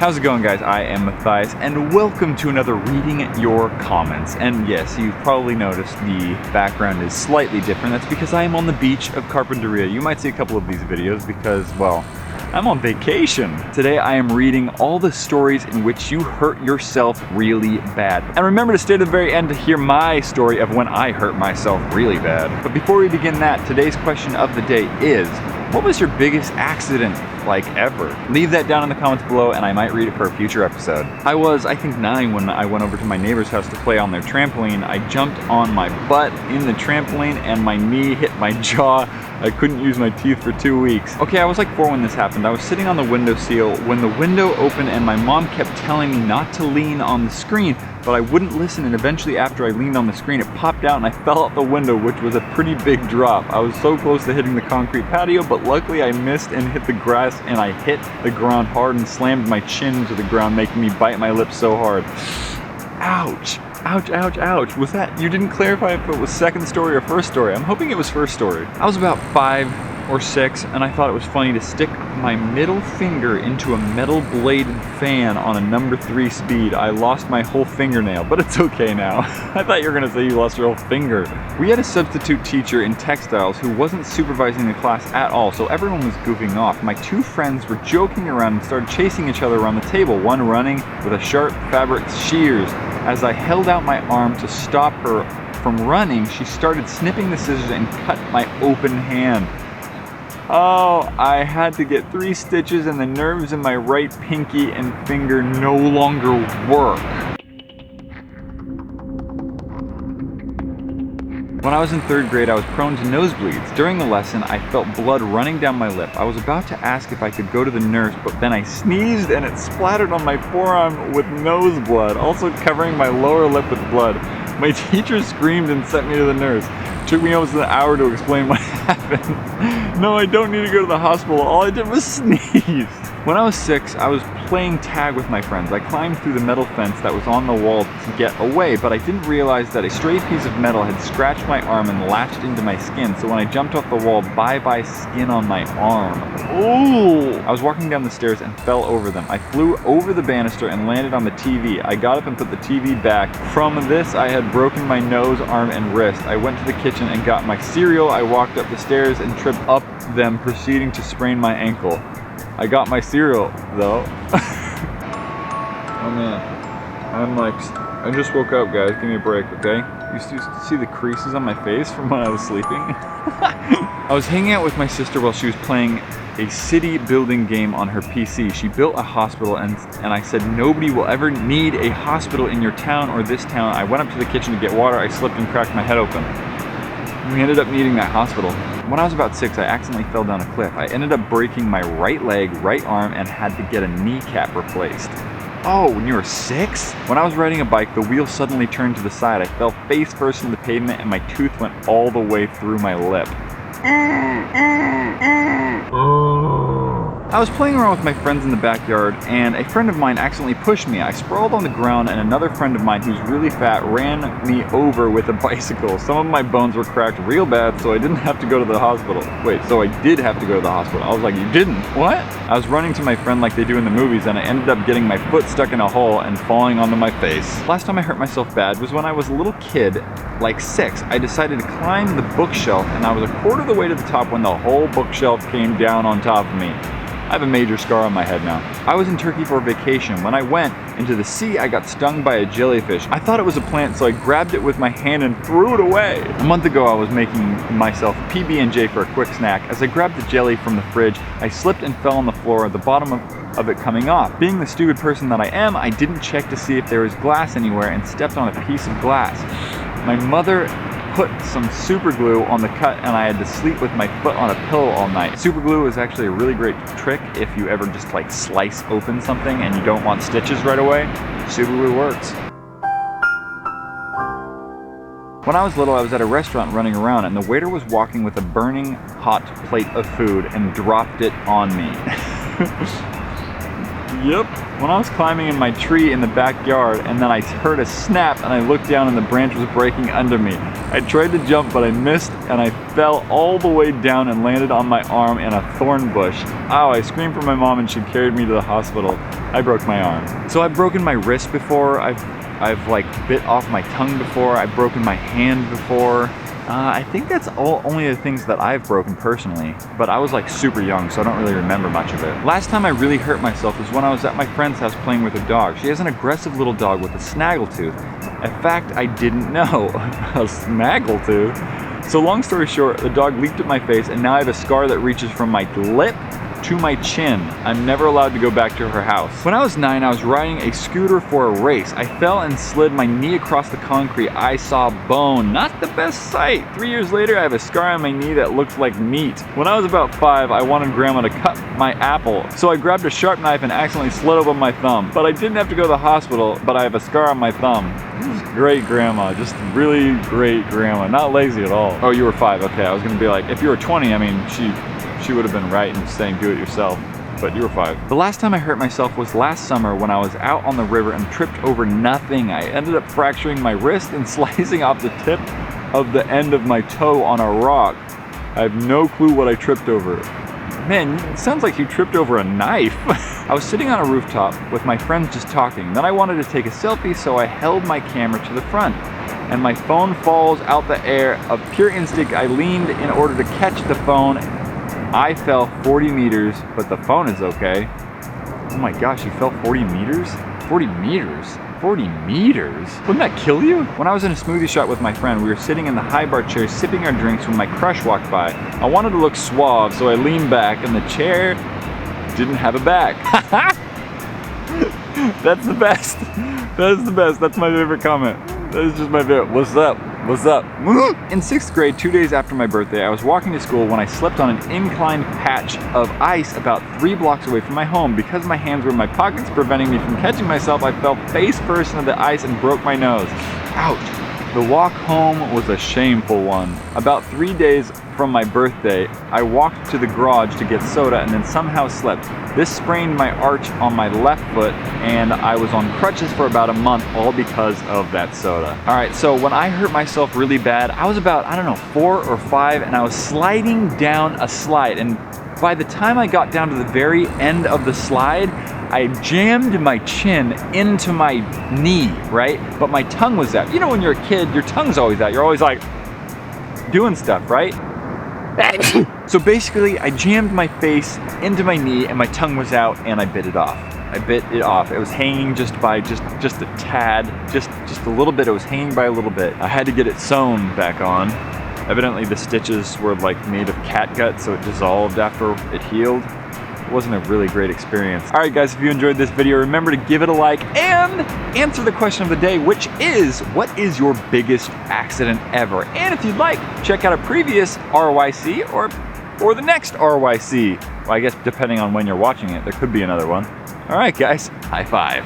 How's it going, guys? I am Matthias, and welcome to another Reading Your Comments. And yes, you've probably noticed the background is slightly different. That's because I am on the beach of Carpinteria. You might see a couple of these videos because, well, I'm on vacation. Today I am reading all the stories in which you hurt yourself really bad. And remember to stay to the very end to hear my story of when I hurt myself really bad. But before we begin that, today's question of the day is, what was your biggest accident like ever? Leave that down in the comments below and I might read it for a future episode. I was, I think, 9 when I went over to my neighbor's house to play on their trampoline. I jumped on my butt in the trampoline and my knee hit my jaw. I couldn't use my teeth for 2 weeks. Okay, I was like 4 when this happened. I was sitting on the windowsill when the window opened and my mom kept telling me not to lean on the screen, but I wouldn't listen, and eventually after I leaned on the screen, it popped out and I fell out the window, which was a pretty big drop. I was so close to hitting the concrete patio, but luckily I missed and hit the grass, and I hit the ground hard and slammed my chin to the ground, making me bite my lips so hard. Ouch. Ouch, ouch, ouch. Was that, you didn't clarify if it was second story or first story. I'm hoping it was first story. I was about 5 or 6 and I thought it was funny to stick my middle finger into a metal bladed fan on a number 3 speed. I lost my whole fingernail, but it's okay now. I thought you were gonna say you lost your whole finger. We had a substitute teacher in textiles who wasn't supervising the class at all, so everyone was goofing off. My 2 friends were joking around and started chasing each other around the table, one running with a sharp fabric shears. As I held out my arm to stop her from running, she started snipping the scissors and cut my open hand. Oh, I had to get 3 stitches and the nerves in my right pinky and finger no longer work. When I was in 3rd grade, I was prone to nosebleeds. During the lesson, I felt blood running down my lip. I was about to ask if I could go to the nurse, but then I sneezed and it splattered on my forearm with nose blood, also covering my lower lip with blood. My teacher screamed and sent me to the nurse. It took me almost an hour to explain what happened. No, I don't need to go to the hospital. All I did was sneeze. When I was 6, I was playing tag with my friends. I climbed through the metal fence that was on the wall to get away, but I didn't realize that a stray piece of metal had scratched my arm and latched into my skin, so when I jumped off the wall, bye-bye skin on my arm. Ooh! I was walking down the stairs and fell over them. I flew over the banister and landed on the TV. I got up and put the TV back. From this, I had broken my nose, arm, and wrist. I went to the kitchen and got my cereal. I walked up the stairs and tripped up them, proceeding to sprain my ankle. I got my cereal, though. Oh man, I just woke up, guys. Give me a break, okay? You see the creases on my face from when I was sleeping? I was hanging out with my sister while she was playing a city building game on her PC. She built a hospital and I said, nobody will ever need a hospital in your town or this town. I went up to the kitchen to get water. I slipped and cracked my head open. We ended up needing that hospital. When I was about 6, I accidentally fell down a cliff. I ended up breaking my right leg, right arm, and had to get a kneecap replaced. Oh, when you were 6? When I was riding a bike, the wheel suddenly turned to the side. I fell face first into the pavement and my tooth went all the way through my lip. I was playing around with my friends in the backyard and a friend of mine accidentally pushed me. I sprawled on the ground and another friend of mine who's really fat ran me over with a bicycle. Some of my bones were cracked real bad, so I didn't have to go to the hospital. Wait, so I did have to go to the hospital. I was like, you didn't? What? I was running to my friend like they do in the movies and I ended up getting my foot stuck in a hole and falling onto my face. Last time I hurt myself bad was when I was a little kid, like 6. I decided to climb the bookshelf and I was a quarter of the way to the top when the whole bookshelf came down on top of me. I have a major scar on my head now. I was in Turkey for a vacation. When I went into the sea, I got stung by a jellyfish. I thought it was a plant, so I grabbed it with my hand and threw it away. A month ago, I was making myself PB&J for a quick snack. As I grabbed the jelly from the fridge, I slipped and fell on the floor, the bottom of it coming off. Being the stupid person that I am, I didn't check to see if there was glass anywhere and stepped on a piece of glass. My mother put some super glue on the cut and I had to sleep with my foot on a pillow all night. Super glue is actually a really great trick if you ever just like slice open something and you don't want stitches right away. Super glue works. When I was little, I was at a restaurant running around and the waiter was walking with a burning hot plate of food and dropped it on me. Yep. When I was climbing in my tree in the backyard and then I heard a snap and I looked down and the branch was breaking under me. I tried to jump but I missed and I fell all the way down and landed on my arm in a thorn bush. Ow, I screamed for my mom and she carried me to the hospital. I broke my arm. So I've broken my wrist before, I've like bit off my tongue before, I've broken my hand before. I think that's only the things that I've broken personally, but I was like super young, so I don't really remember much of it. Last time I really hurt myself was when I was at my friend's house playing with her dog. She has an aggressive little dog with a snaggletooth. In fact, I didn't know. A snaggletooth? So long story short, the dog leaped at my face and now I have a scar that reaches from my lip to my chin. I'm never allowed to go back to her house. When I was 9, I was riding a scooter for a race. I fell and slid my knee across the concrete. I saw bone. Not the best sight. 3 years later, I have a scar on my knee that looks like meat. When I was about 5, I wanted Grandma to cut my apple. So I grabbed a sharp knife and accidentally slit open my thumb. But I didn't have to go to the hospital, but I have a scar on my thumb. Great grandma, just really great grandma. Not lazy at all. Oh, you were 5, okay. I was gonna be like, if you were 20, I mean, she would have been right in saying do it yourself, but you were 5. The last time I hurt myself was last summer when I was out on the river and tripped over nothing. I ended up fracturing my wrist and slicing off the tip of the end of my toe on a rock. I have no clue what I tripped over. Man, it sounds like you tripped over a knife. I was sitting on a rooftop with my friends just talking. Then I wanted to take a selfie, so I held my camera to the front. And my phone falls out the air. Of pure instinct, I leaned in order to catch the phone. I fell 40 meters, but the phone is okay. Oh my gosh, you fell 40 meters? 40 meters? 40 meters? Wouldn't that kill you? When I was in a smoothie shop with my friend, we were sitting in the high bar chair sipping our drinks when my crush walked by. I wanted to look suave, so I leaned back and the chair didn't have a back. That's the best. That is the best. That's my favorite comment. That is just my favorite. What's up? What's up? In 6th grade, 2 days after my birthday, I was walking to school when I slipped on an inclined patch of ice about 3 blocks away from my home. Because my hands were in my pockets preventing me from catching myself, I fell face first into the ice and broke my nose. Ouch. The walk home was a shameful one. About 3 days from my birthday, I walked to the garage to get soda and then somehow slipped. This sprained my arch on my left foot and I was on crutches for about a month, all because of that soda. All right, so when I hurt myself really bad, I was about, I don't know, 4 or 5 and I was sliding down a slide, and by the time I got down to the very end of the slide, I jammed my chin into my knee, right? But my tongue was out. You know when you're a kid, your tongue's always out. You're always like doing stuff, right? So basically, I jammed my face into my knee and my tongue was out and I bit it off. I bit it off. It was hanging just by just a tad, just a little bit. It was hanging by a little bit. I had to get it sewn back on. Evidently the stitches were like made of cat gut, so it dissolved after it healed. It wasn't a really great experience. All right guys, if you enjoyed this video, remember to give it a like and answer the question of the day, which is, what is your biggest accident ever? And if you'd like, check out a previous RYC or the next RYC. Well, I guess depending on when you're watching it, there could be another one. All right guys, high five.